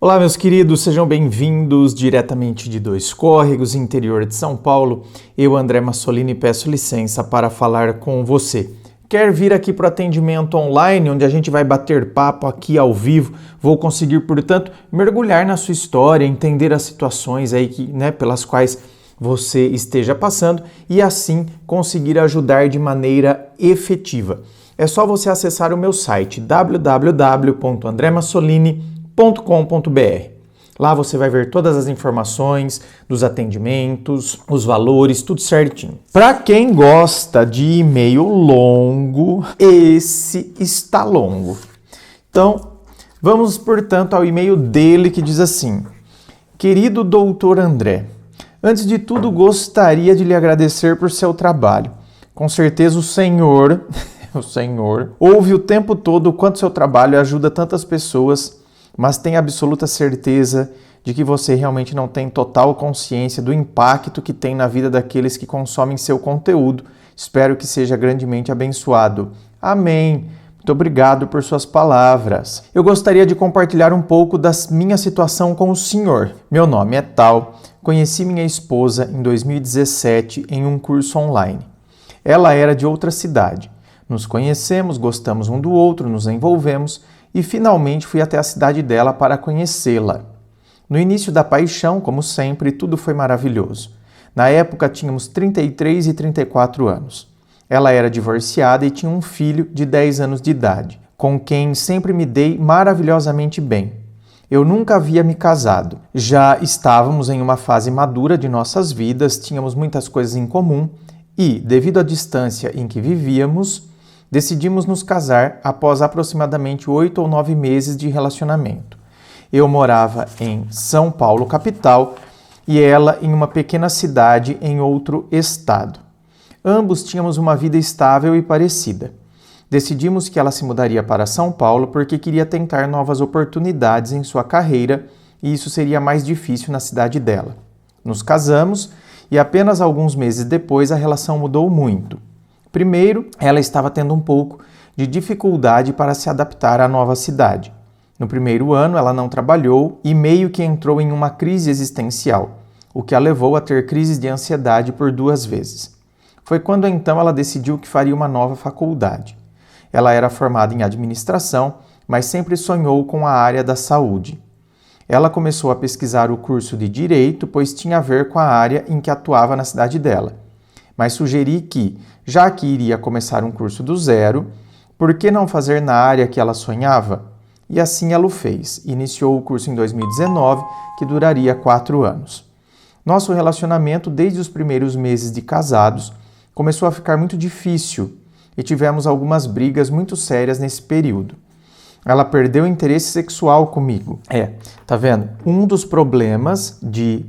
Olá, meus queridos, sejam bem-vindos diretamente de Dois Córregos, interior de São Paulo. Eu, André Massolini, peço licença para falar com você. Quer vir aqui para o atendimento online, onde a gente vai bater papo aqui ao vivo? Vou conseguir, portanto, mergulhar na sua história, entender as situações aí pelas quais você esteja passando e assim conseguir ajudar de maneira efetiva. É só você acessar o meu site www.andremassolini.com.br. Lá você vai ver todas as informações dos atendimentos, os valores, tudo certinho. Para quem gosta de e-mail longo, esse está longo. Então, vamos, portanto, ao e-mail dele que diz assim: Querido doutor André, antes de tudo gostaria de lhe agradecer por seu trabalho. Com certeza o senhor ouve o tempo todo o quanto seu trabalho ajuda tantas pessoas, mas tenho absoluta certeza de que você realmente não tem total consciência do impacto que tem na vida daqueles que consomem seu conteúdo. Espero que seja grandemente abençoado. Amém. Muito obrigado por suas palavras. Eu gostaria de compartilhar um pouco da minha situação com o senhor. Meu nome é tal. Conheci minha esposa em 2017 em um curso online. Ela era de outra cidade. Nos conhecemos, gostamos um do outro, nos envolvemos e finalmente fui até a cidade dela para conhecê-la. No início da paixão, como sempre, tudo foi maravilhoso. Na época tínhamos 33 e 34 anos. Ela era divorciada e tinha um filho de 10 anos de idade, com quem sempre me dei maravilhosamente bem. Eu nunca havia me casado. Já estávamos em uma fase madura de nossas vidas, tínhamos muitas coisas em comum e, devido à distância em que vivíamos, decidimos nos casar após aproximadamente 8 ou 9 meses de relacionamento. Eu morava em São Paulo, capital, e ela em uma pequena cidade em outro estado. Ambos tínhamos uma vida estável e parecida. Decidimos que ela se mudaria para São Paulo porque queria tentar novas oportunidades em sua carreira e isso seria mais difícil na cidade dela. Nos casamos e apenas alguns meses depois a relação mudou muito. Primeiro, ela estava tendo um pouco de dificuldade para se adaptar à nova cidade. No primeiro ano, ela não trabalhou e meio que entrou em uma crise existencial, o que a levou a ter crises de ansiedade por 2 vezes. Foi quando então ela decidiu que faria uma nova faculdade. Ela era formada em administração, mas sempre sonhou com a área da saúde. Ela começou a pesquisar o curso de Direito, pois tinha a ver com a área em que atuava na cidade dela. Mas sugeri que, já que iria começar um curso do zero, por que não fazer na área que ela sonhava? E assim ela o fez. Iniciou o curso em 2019, que duraria 4 anos. Nosso relacionamento, desde os primeiros meses de casados, começou a ficar muito difícil e tivemos algumas brigas muito sérias nesse período. Ela perdeu o interesse sexual comigo. Tá vendo? Um dos problemas de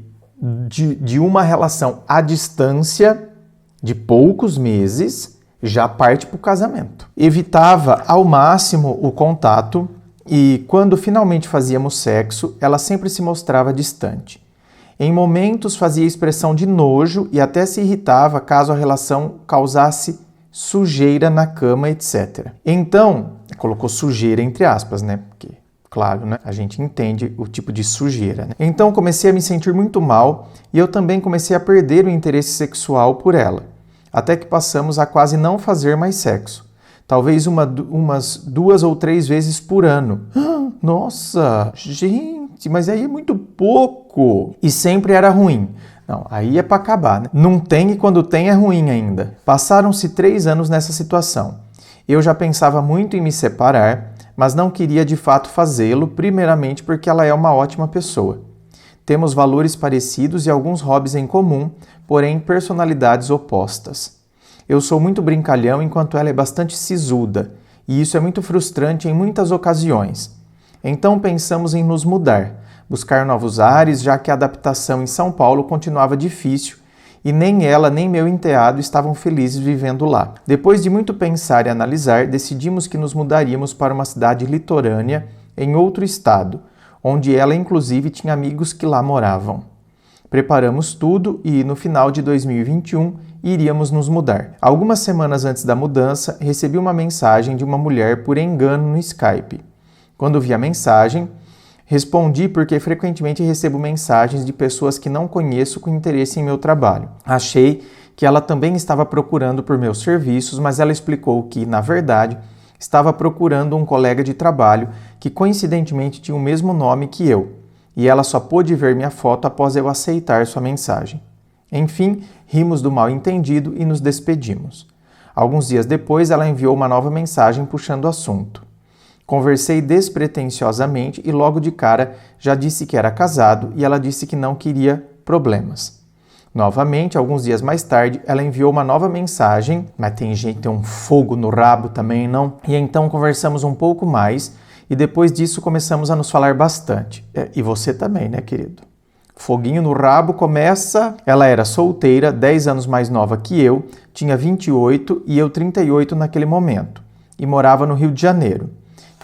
uma relação à distância de poucos meses, já parte para o casamento. Evitava ao máximo o contato e, quando finalmente fazíamos sexo, ela sempre se mostrava distante. Em momentos fazia expressão de nojo e até se irritava caso a relação causasse sujeira na cama, etc. Então, colocou sujeira entre aspas, né? Porque, claro, né? A gente entende o tipo de sujeira, né? Então comecei a me sentir muito mal e eu também comecei a perder o interesse sexual por ela. Até que passamos a quase não fazer mais sexo. Talvez umas 2 ou 3 vezes por ano. Nossa, gente, mas aí é muito pouco. E sempre era ruim. Não, aí é para acabar, né? Não tem e quando tem é ruim ainda. Passaram-se 3 anos nessa situação. Eu já pensava muito em me separar, mas não queria de fato fazê-lo, primeiramente porque ela é uma ótima pessoa. Temos valores parecidos e alguns hobbies em comum, porém personalidades opostas. Eu sou muito brincalhão enquanto ela é bastante sisuda, e isso é muito frustrante em muitas ocasiões. Então pensamos em nos mudar, buscar novos ares, já que a adaptação em São Paulo continuava difícil e nem ela nem meu enteado estavam felizes vivendo lá. Depois de muito pensar e analisar, decidimos que nos mudaríamos para uma cidade litorânea em outro estado, onde ela inclusive tinha amigos que lá moravam. Preparamos tudo e, no final de 2021, iríamos nos mudar. Algumas semanas antes da mudança, recebi uma mensagem de uma mulher por engano no Skype. Quando vi a mensagem, Respondi porque frequentemente recebo mensagens de pessoas que não conheço com interesse em meu trabalho. Achei que ela também estava procurando por meus serviços, mas ela explicou que, na verdade, estava procurando um colega de trabalho que coincidentemente tinha o mesmo nome que eu, e ela só pôde ver minha foto após eu aceitar sua mensagem. Enfim, rimos do mal-entendido e nos despedimos. Alguns dias depois, ela enviou uma nova mensagem puxando o assunto. Conversei despretensiosamente e logo de cara já disse que era casado e ela disse que não queria problemas. Novamente, alguns dias mais tarde, ela enviou uma nova mensagem, mas tem gente que tem um fogo no rabo também, não? E então conversamos um pouco mais e depois disso começamos a nos falar bastante. E você também, né, querido? Foguinho no rabo começa... Ela era solteira, 10 anos mais nova que eu, tinha 28 e eu 38 naquele momento, e morava no Rio de Janeiro.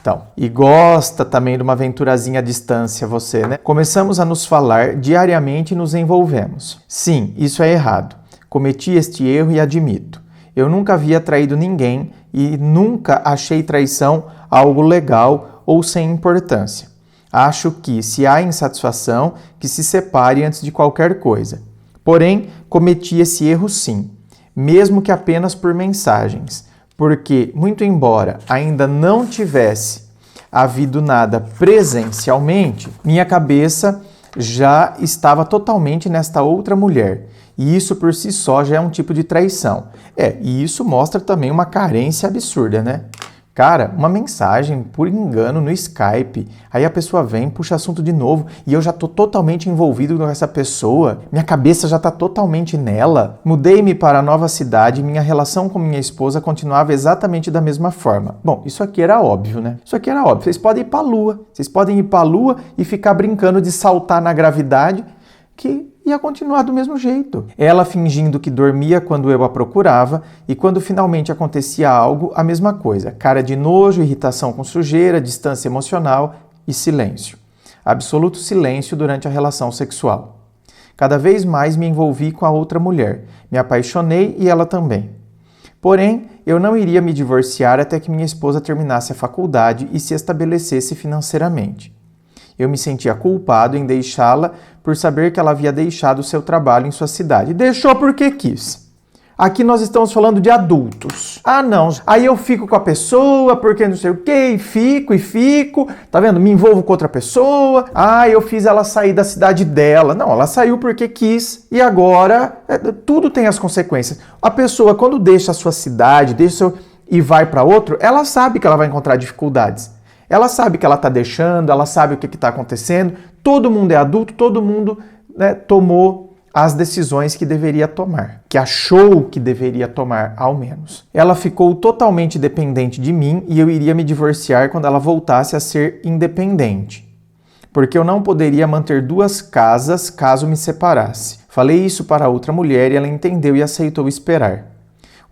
Então, e gosta também de uma aventurazinha à distância, você, né? Começamos a nos falar diariamente e nos envolvemos. Sim, isso é errado. Cometi este erro e admito. Eu nunca havia traído ninguém e nunca achei traição algo legal ou sem importância. Acho que, se há insatisfação, que se separe antes de qualquer coisa. Porém, cometi esse erro sim, mesmo que apenas por mensagens. Porque, muito embora ainda não tivesse havido nada presencialmente, minha cabeça já estava totalmente nesta outra mulher. E isso por si só já é um tipo de traição. E isso mostra também uma carência absurda, né? Cara, uma mensagem por engano no Skype, aí a pessoa vem, puxa assunto de novo e eu já tô totalmente envolvido com essa pessoa, minha cabeça já tá totalmente nela. Mudei-me para a nova cidade e minha relação com minha esposa continuava exatamente da mesma forma. Bom, isso aqui era óbvio, né? Isso aqui era óbvio. Vocês podem ir pra Lua, e ficar brincando de saltar na gravidade, que ia continuar do mesmo jeito. Ela fingindo que dormia quando eu a procurava e quando finalmente acontecia algo, a mesma coisa. Cara de nojo, irritação com sujeira, distância emocional e silêncio. Absoluto silêncio durante a relação sexual. Cada vez mais me envolvi com a outra mulher. Me apaixonei e ela também. Porém, eu não iria me divorciar até que minha esposa terminasse a faculdade e se estabelecesse financeiramente. Eu me sentia culpado em deixá-la por saber que ela havia deixado seu trabalho em sua cidade. Deixou porque quis. Aqui nós estamos falando de adultos. Ah, não. Aí eu fico com a pessoa porque não sei o quê, e fico. Tá vendo? Me envolvo com outra pessoa. Ah, eu fiz ela sair da cidade dela. Não, ela saiu porque quis. E agora, tudo tem as consequências. A pessoa, quando deixa a sua cidade, e vai para outro, ela sabe que ela vai encontrar dificuldades. Ela sabe que ela está deixando, ela sabe o que está acontecendo. Todo mundo é adulto, todo mundo, né, tomou as decisões que deveria tomar, que achou que deveria tomar, ao menos. Ela ficou totalmente dependente de mim e eu iria me divorciar quando ela voltasse a ser independente. Porque eu não poderia manter 2 casas caso me separasse. Falei isso para outra mulher e ela entendeu e aceitou esperar.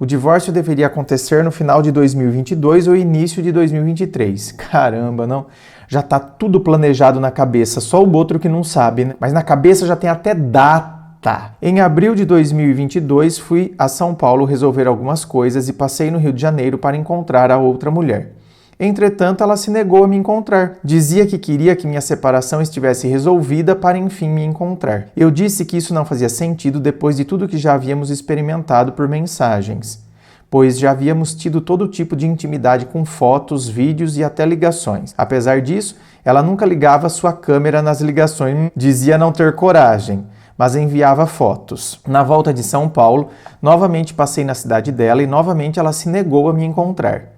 O divórcio deveria acontecer no final de 2022 ou início de 2023. Caramba, não? Já tá tudo planejado na cabeça, só o outro que não sabe, né? Mas na cabeça já tem até data. Em abril de 2022, fui a São Paulo resolver algumas coisas e passei no Rio de Janeiro para encontrar a outra mulher. Entretanto, ela se negou a me encontrar. Dizia que queria que minha separação estivesse resolvida para enfim me encontrar. Eu disse que isso não fazia sentido depois de tudo que já havíamos experimentado por mensagens, pois já havíamos tido todo tipo de intimidade com fotos, vídeos e até ligações. Apesar disso, ela nunca ligava sua câmera nas ligações, dizia não ter coragem, mas enviava fotos. Na volta de São Paulo, novamente passei na cidade dela e novamente ela se negou a me encontrar.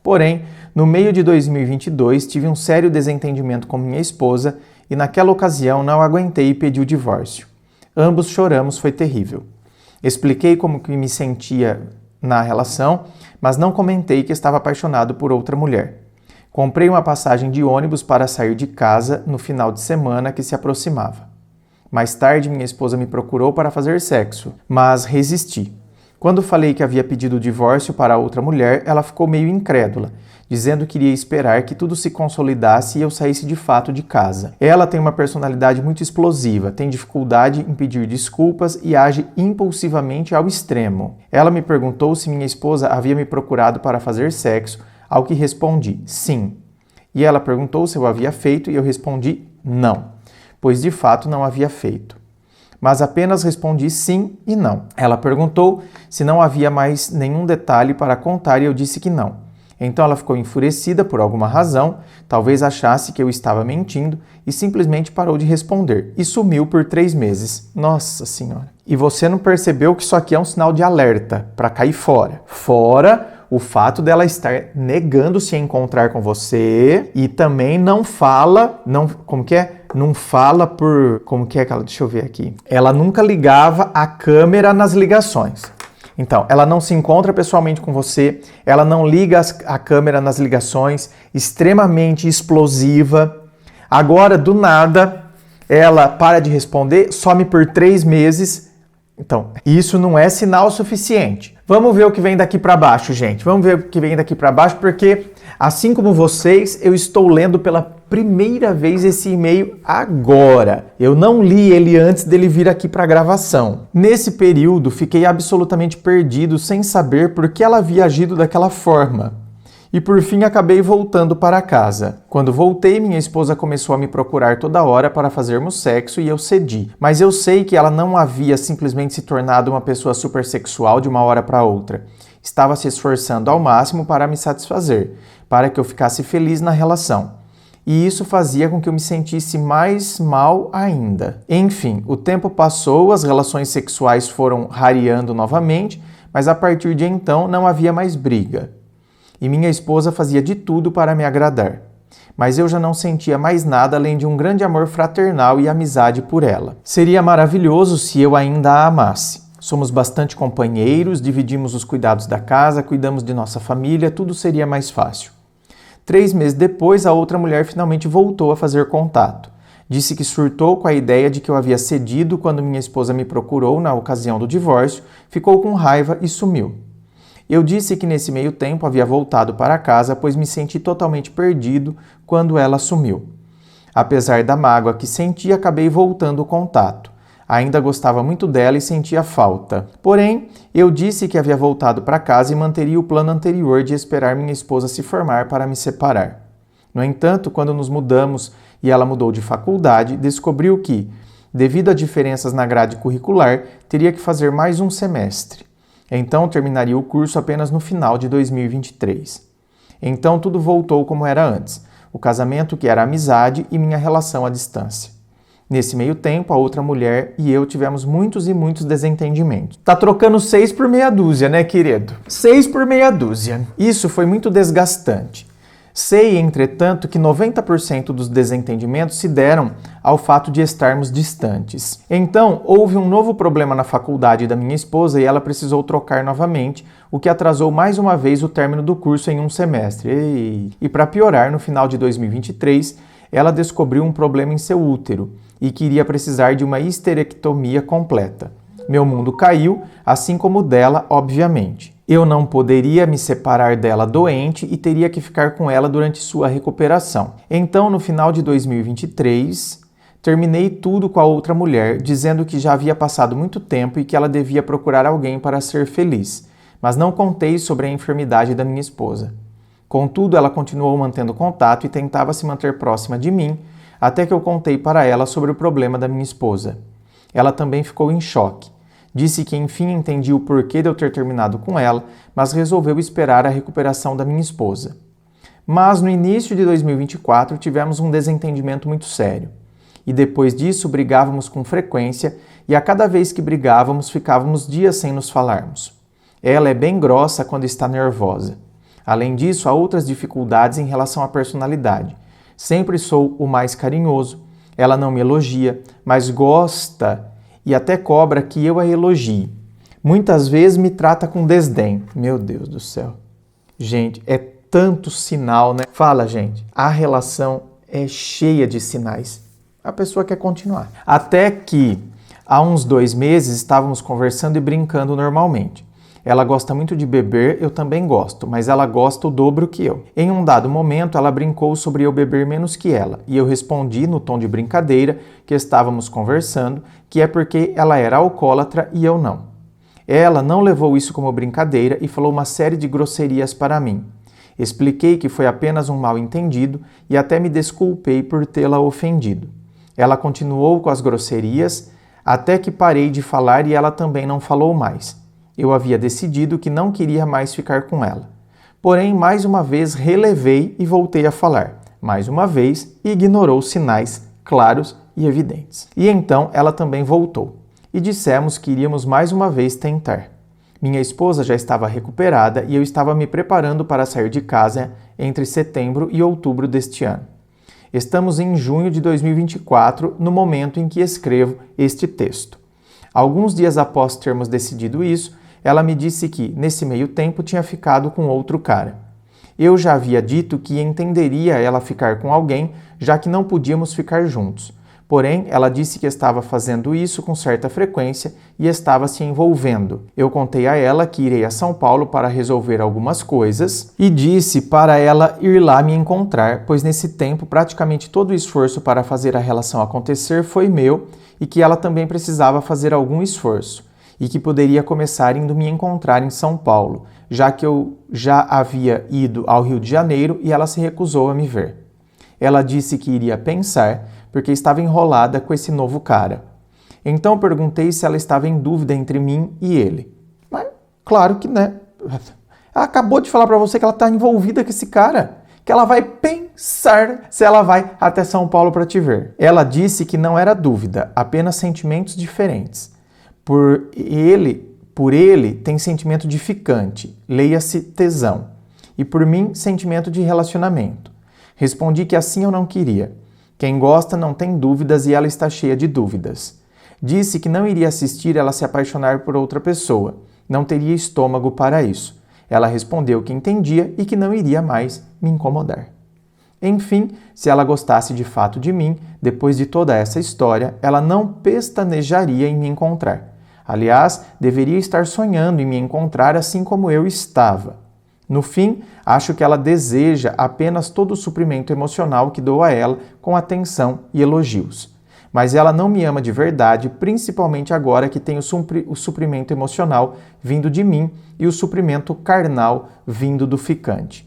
Porém, no meio de 2022, tive um sério desentendimento com minha esposa e naquela ocasião não aguentei e pedi o divórcio. Ambos choramos, foi terrível. Expliquei como que me sentia na relação, mas não comentei que estava apaixonado por outra mulher. Comprei uma passagem de ônibus para sair de casa no final de semana que se aproximava. Mais tarde, minha esposa me procurou para fazer sexo, mas resisti. Quando falei que havia pedido o divórcio para outra mulher, ela ficou meio incrédula, dizendo que iria esperar que tudo se consolidasse e eu saísse de fato de casa. Ela tem uma personalidade muito explosiva, tem dificuldade em pedir desculpas e age impulsivamente ao extremo. Ela me perguntou se minha esposa havia me procurado para fazer sexo, ao que respondi sim. E ela perguntou se eu havia feito e eu respondi não, pois de fato não havia feito. Mas apenas respondi sim e não. Ela perguntou se não havia mais nenhum detalhe para contar e eu disse que não. Então ela ficou enfurecida por alguma razão, talvez achasse que eu estava mentindo e simplesmente parou de responder e sumiu por 3 meses. Nossa Senhora! E você não percebeu que isso aqui é um sinal de alerta para cair fora. Fora o fato dela estar negando se encontrar com você e também não fala, Não fala por, deixa eu ver aqui. Ela nunca ligava a câmera nas ligações. Então, ela não se encontra pessoalmente com você, ela não liga a câmera nas ligações, extremamente explosiva. Agora, do nada, ela para de responder, some por 3 meses. Então, isso não é sinal suficiente. Vamos ver o que vem daqui para baixo, gente. Vamos ver o que vem daqui para baixo, porque, assim como vocês, eu estou lendo pela primeira vez esse e-mail agora. Eu não li ele antes dele vir aqui para a gravação. Nesse período, fiquei absolutamente perdido, sem saber por que ela havia agido daquela forma. E por fim acabei voltando para casa. Quando voltei, minha esposa começou a me procurar toda hora para fazermos sexo e eu cedi. Mas eu sei que ela não havia simplesmente se tornado uma pessoa supersexual de uma hora para outra. Estava se esforçando ao máximo para me satisfazer, para que eu ficasse feliz na relação. E isso fazia com que eu me sentisse mais mal ainda. Enfim, o tempo passou, as relações sexuais foram rareando novamente, mas a partir de então não havia mais briga. E minha esposa fazia de tudo para me agradar. Mas eu já não sentia mais nada além de um grande amor fraternal e amizade por ela. Seria maravilhoso se eu ainda a amasse. Somos bastante companheiros, dividimos os cuidados da casa, cuidamos de nossa família, tudo seria mais fácil. 3 meses depois, a outra mulher finalmente voltou a fazer contato. Disse que surtou com a ideia de que eu havia cedido quando minha esposa me procurou na ocasião do divórcio, ficou com raiva e sumiu. Eu disse que nesse meio tempo havia voltado para casa, pois me senti totalmente perdido quando ela sumiu. Apesar da mágoa que senti, acabei voltando o contato. Ainda gostava muito dela e sentia falta. Porém, eu disse que havia voltado para casa e manteria o plano anterior de esperar minha esposa se formar para me separar. No entanto, quando nos mudamos e ela mudou de faculdade, descobriu que, devido a diferenças na grade curricular, teria que fazer mais um semestre. Então, terminaria o curso apenas no final de 2023. Então, tudo voltou como era antes. O casamento que era amizade e minha relação à distância. Nesse meio tempo, a outra mulher e eu tivemos muitos e muitos desentendimentos. Tá trocando 6 por meia dúzia, né, querido? 6 por meia dúzia. Isso foi muito desgastante. Sei, entretanto, que 90% dos desentendimentos se deram ao fato de estarmos distantes. Então, houve um novo problema na faculdade da minha esposa e ela precisou trocar novamente, o que atrasou mais uma vez o término do curso em um semestre. E para piorar, no final de 2023, ela descobriu um problema em seu útero e que iria precisar de uma histerectomia completa. Meu mundo caiu, assim como o dela, obviamente. Eu não poderia me separar dela doente e teria que ficar com ela durante sua recuperação. Então, no final de 2023, terminei tudo com a outra mulher, dizendo que já havia passado muito tempo e que ela devia procurar alguém para ser feliz, mas não contei sobre a enfermidade da minha esposa. Contudo, ela continuou mantendo contato e tentava se manter próxima de mim, até que eu contei para ela sobre o problema da minha esposa. Ela também ficou em choque. Disse que enfim entendia o porquê de eu ter terminado com ela, mas resolveu esperar a recuperação da minha esposa. Mas no início de 2024 tivemos um desentendimento muito sério. E depois disso brigávamos com frequência e a cada vez que brigávamos ficávamos dias sem nos falarmos. Ela é bem grossa quando está nervosa. Além disso, há outras dificuldades em relação à personalidade. Sempre sou o mais carinhoso, ela não me elogia, mas gosta e até cobra que eu a elogie. Muitas vezes me trata com desdém. Meu Deus do céu. Gente, é tanto sinal, né? Fala, gente. A relação é cheia de sinais. A pessoa quer continuar. Até que, há uns 2 meses, estávamos conversando e brincando normalmente. Ela gosta muito de beber, eu também gosto, mas ela gosta o dobro que eu. Em um dado momento, ela brincou sobre eu beber menos que ela, e eu respondi, no tom de brincadeira, que estávamos conversando, que é porque ela era alcoólatra e eu não. Ela não levou isso como brincadeira e falou uma série de grosserias para mim. Expliquei que foi apenas um mal-entendido e até me desculpei por tê-la ofendido. Ela continuou com as grosserias, até que parei de falar e ela também não falou mais. Eu havia decidido que não queria mais ficar com ela. Porém, mais uma vez relevei e voltei a falar. Mais uma vez, ignorou sinais claros e evidentes. E então ela também voltou. E dissemos que iríamos mais uma vez tentar. Minha esposa já estava recuperada e eu estava me preparando para sair de casa entre setembro e outubro deste ano. Estamos em junho de 2024, no momento em que escrevo este texto. Alguns dias após termos decidido isso, ela me disse que, nesse meio tempo, tinha ficado com outro cara. Eu já havia dito que entenderia ela ficar com alguém, já que não podíamos ficar juntos. Porém, ela disse que estava fazendo isso com certa frequência e estava se envolvendo. Eu contei a ela que irei a São Paulo para resolver algumas coisas e disse para ela ir lá me encontrar, pois nesse tempo praticamente todo o esforço para fazer a relação acontecer foi meu e que ela também precisava fazer algum esforço e que poderia começar indo me encontrar em São Paulo, já que eu já havia ido ao Rio de Janeiro e ela se recusou a me ver. Ela disse que iria pensar, porque estava enrolada com esse novo cara. Então perguntei se ela estava em dúvida entre mim e ele. Mas, claro que né. Ela acabou de falar para você que ela está envolvida com esse cara, que ela vai pensar se ela vai até São Paulo para te ver. Ela disse que não era dúvida, apenas sentimentos diferentes. Por ele tem sentimento de ficante, leia-se tesão, e por mim sentimento de relacionamento. Respondi que assim eu não queria. Quem gosta não tem dúvidas e ela está cheia de dúvidas. Disse que não iria assistir ela se apaixonar por outra pessoa, não teria estômago para isso. Ela respondeu que entendia e que não iria mais me incomodar. Enfim, se ela gostasse de fato de mim, depois de toda essa história, ela não pestanejaria em me encontrar. Aliás, deveria estar sonhando em me encontrar assim como eu estava. No fim, acho que ela deseja apenas todo o suprimento emocional que dou a ela com atenção e elogios. Mas ela não me ama de verdade, principalmente agora que tem o suprimento emocional vindo de mim e o suprimento carnal vindo do ficante.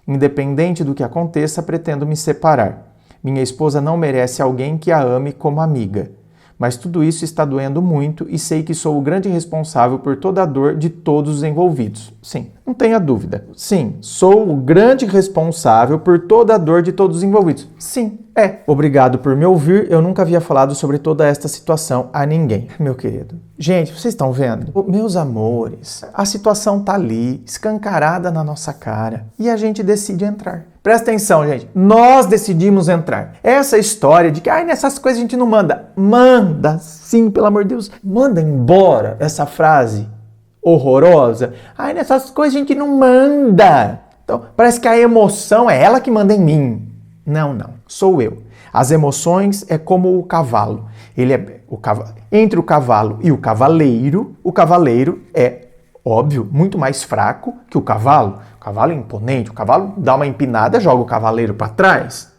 Independente do que aconteça, pretendo me separar. Minha esposa não merece alguém que a ame como amiga. Mas tudo isso está doendo muito e sei que sou o grande responsável por toda a dor de todos os envolvidos. Sim, não tenha dúvida. Sim, sou o grande responsável por toda a dor de todos os envolvidos. Sim, é. Obrigado por me ouvir. Eu nunca havia falado sobre toda esta situação a ninguém, meu querido. Gente, vocês estão vendo? Meus amores, a situação tá ali, escancarada na nossa cara, e a gente decide entrar. Presta atenção, gente. Nós decidimos entrar. Essa história de que, nessas coisas a gente não manda. Manda, sim, pelo amor de Deus. Manda embora essa frase horrorosa. Nessas coisas a gente não manda. Então, parece que a emoção é ela que manda em mim. Não. Sou eu. As emoções é como o cavalo. Entre o cavalo e o cavaleiro é, óbvio, muito mais fraco que o cavalo. O cavalo é imponente, o cavalo dá uma empinada, joga o cavaleiro para trás.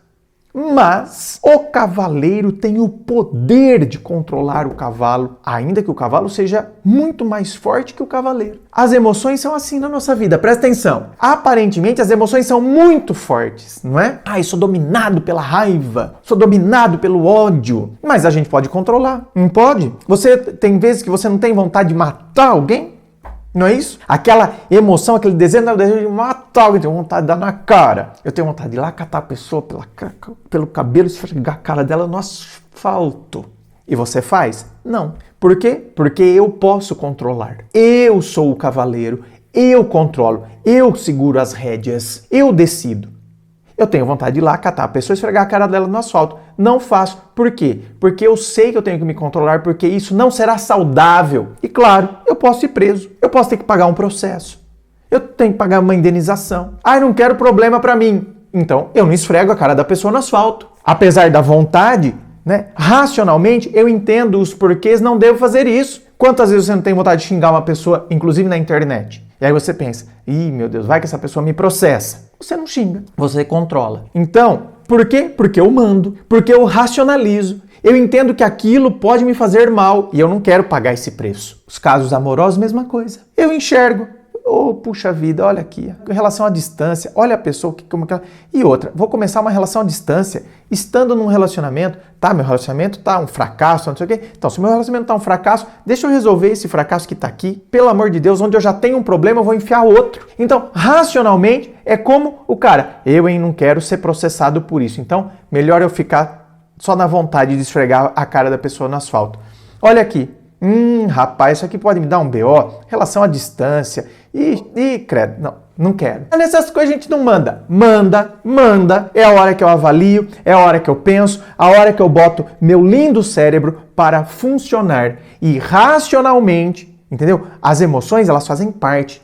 Mas o cavaleiro tem o poder de controlar o cavalo, ainda que o cavalo seja muito mais forte que o cavaleiro. As emoções são assim na nossa vida, presta atenção. Aparentemente as emoções são muito fortes, não é? Eu sou dominado pela raiva, sou dominado pelo ódio. Mas a gente pode controlar, não pode? Você tem vezes que você não tem vontade de matar alguém? Não é isso? Aquela emoção, aquele desejo de matar alguém, eu tenho vontade de dar na cara. Eu tenho vontade de ir lá catar a pessoa pelo cabelo e esfregar a cara dela no asfalto. E você faz? Não. Por quê? Porque eu posso controlar. Eu sou o cavaleiro, eu controlo, eu seguro as rédeas, eu decido. Eu tenho vontade de ir lá catar a pessoa e esfregar a cara dela no asfalto. Não faço. Por quê? Porque eu sei que eu tenho que me controlar, porque isso não será saudável. E claro, eu posso ir preso. Eu posso ter que pagar um processo. Eu tenho que pagar uma indenização. Não quero problema pra mim. Então, eu não esfrego a cara da pessoa no asfalto. Apesar da vontade, né? Racionalmente, eu entendo os porquês, não devo fazer isso. Quantas vezes você não tem vontade de xingar uma pessoa, inclusive na internet? E aí você pensa, meu Deus, vai que essa pessoa me processa. Você não xinga, você controla. Então, por quê? Porque eu mando, porque eu racionalizo. Eu entendo que aquilo pode me fazer mal e eu não quero pagar esse preço. Os casos amorosos, mesma coisa. Eu enxergo. Oh, puxa vida, olha aqui, em relação à distância, olha a pessoa, como que ela... E outra, vou começar uma relação à distância, estando num relacionamento, tá, meu relacionamento tá um fracasso, não sei o quê. Então, se meu relacionamento tá um fracasso, deixa eu resolver esse fracasso que tá aqui. Pelo amor de Deus, onde eu já tenho um problema, eu vou enfiar outro. Então, racionalmente, é como o cara, eu não quero ser processado por isso, então, melhor eu ficar só na vontade de esfregar a cara da pessoa no asfalto. Olha aqui. Rapaz, isso aqui pode me dar um BO, relação à distância, credo, não quero. Nessas coisas a gente não manda. Manda, é a hora que eu avalio, é a hora que eu penso, a hora que eu boto meu lindo cérebro para funcionar. E racionalmente, entendeu? As emoções, elas fazem parte.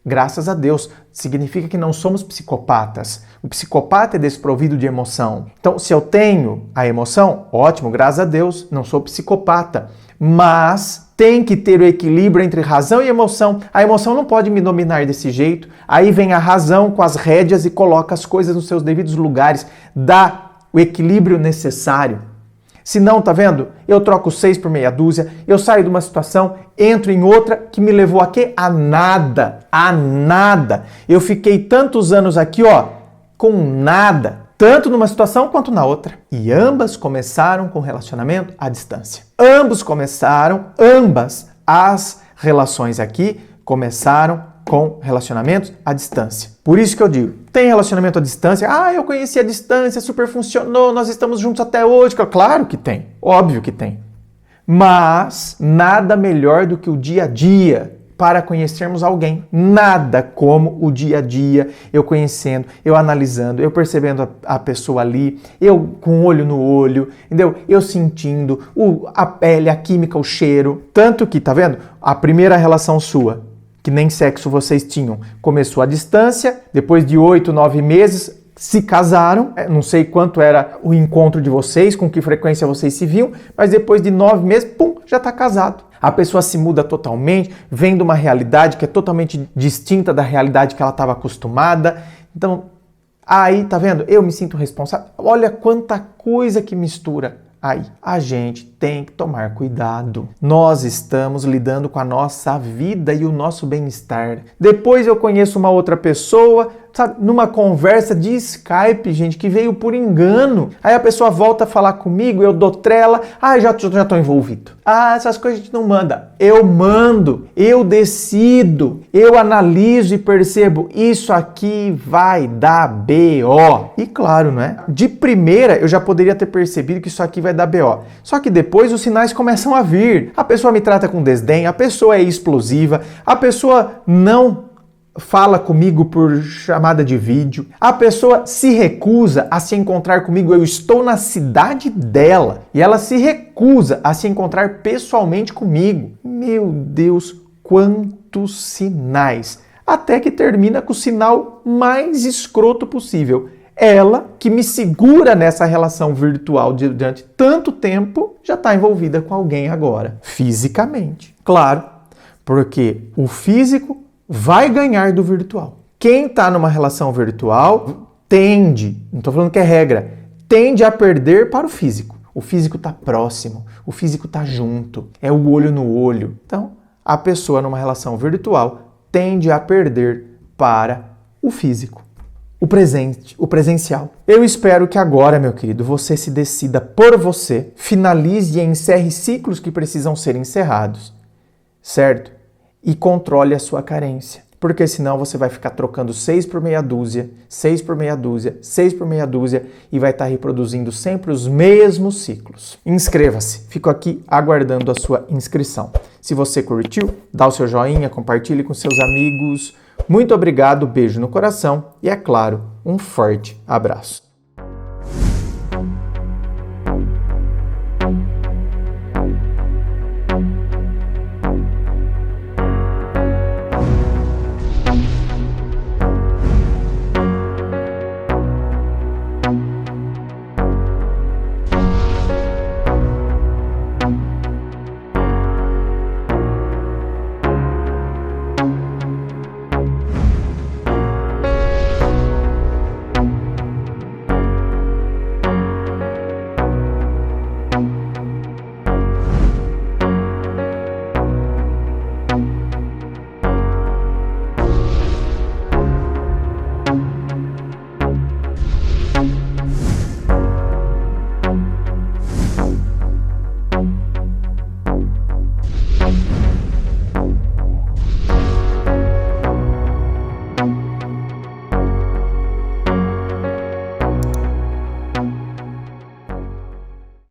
Graças a Deus, significa que não somos psicopatas. O psicopata é desprovido de emoção. Então, se eu tenho a emoção, ótimo, graças a Deus, não sou psicopata. Mas tem que ter o equilíbrio entre razão e emoção. A emoção não pode me dominar desse jeito. Aí vem a razão com as rédeas e coloca as coisas nos seus devidos lugares. Dá o equilíbrio necessário. Se não, tá vendo? Eu troco 6 por meia dúzia, eu saio de uma situação, entro em outra que me levou a quê? A nada. A nada. Eu fiquei tantos anos aqui, com nada. Tanto numa situação quanto na outra. E ambas começaram com relacionamento à distância. Ambas as relações aqui começaram com relacionamentos à distância. Por isso que eu digo, tem relacionamento à distância? Eu conheci a distância, super funcionou, nós estamos juntos até hoje. Claro que tem, óbvio que tem. Mas nada melhor do que o dia a dia para conhecermos alguém. Nada como o dia a dia, eu conhecendo, eu analisando, eu percebendo a pessoa ali, eu com o olho no olho, entendeu? Eu sentindo a pele, a química, o cheiro. Tanto que, tá vendo? A primeira relação sua, que nem sexo vocês tinham, começou à distância, depois de 8, 9 meses, se casaram, não sei quanto era o encontro de vocês, com que frequência vocês se viam, mas depois de 9 meses, já está casado. A pessoa se muda totalmente, vem de uma realidade que é totalmente distinta da realidade que ela estava acostumada. Então, aí, tá vendo? Eu me sinto responsável. Olha quanta coisa que mistura aí. A gente tem que tomar cuidado. Nós estamos lidando com a nossa vida e o nosso bem-estar. Depois eu conheço uma outra pessoa, sabe, numa conversa de Skype, gente, que veio por engano. Aí a pessoa volta a falar comigo, eu dou trela, já tô envolvido. Essas coisas a gente não manda. Eu mando, eu decido, eu analiso e percebo, isso aqui vai dar BO. E claro, não é? De primeira, eu já poderia ter percebido que isso aqui vai dar BO. Só que depois os sinais começam a vir. A pessoa me trata com desdém, a pessoa é explosiva, a pessoa não fala comigo por chamada de vídeo, a pessoa se recusa a se encontrar comigo, eu estou na cidade dela e ela se recusa a se encontrar pessoalmente comigo. Meu Deus, quantos sinais! Até que termina com o sinal mais escroto possível. Ela, que me segura nessa relação virtual durante tanto tempo, já está envolvida com alguém agora, fisicamente. Claro, porque o físico vai ganhar do virtual. Quem está numa relação virtual tende, não estou falando que é regra, tende a perder para o físico. O físico está próximo, o físico está junto, é o olho no olho. Então, a pessoa numa relação virtual tende a perder para o físico. O presente, o presencial. Eu espero que agora, meu querido, você se decida por você, finalize e encerre ciclos que precisam ser encerrados, certo? E controle a sua carência, porque senão você vai ficar trocando 6 por meia dúzia, 6 por meia dúzia, 6 por meia dúzia e vai estar reproduzindo sempre os mesmos ciclos. Inscreva-se, fico aqui aguardando a sua inscrição. Se você curtiu, dá o seu joinha, compartilhe com seus amigos. Muito obrigado, beijo no coração e, é claro, um forte abraço.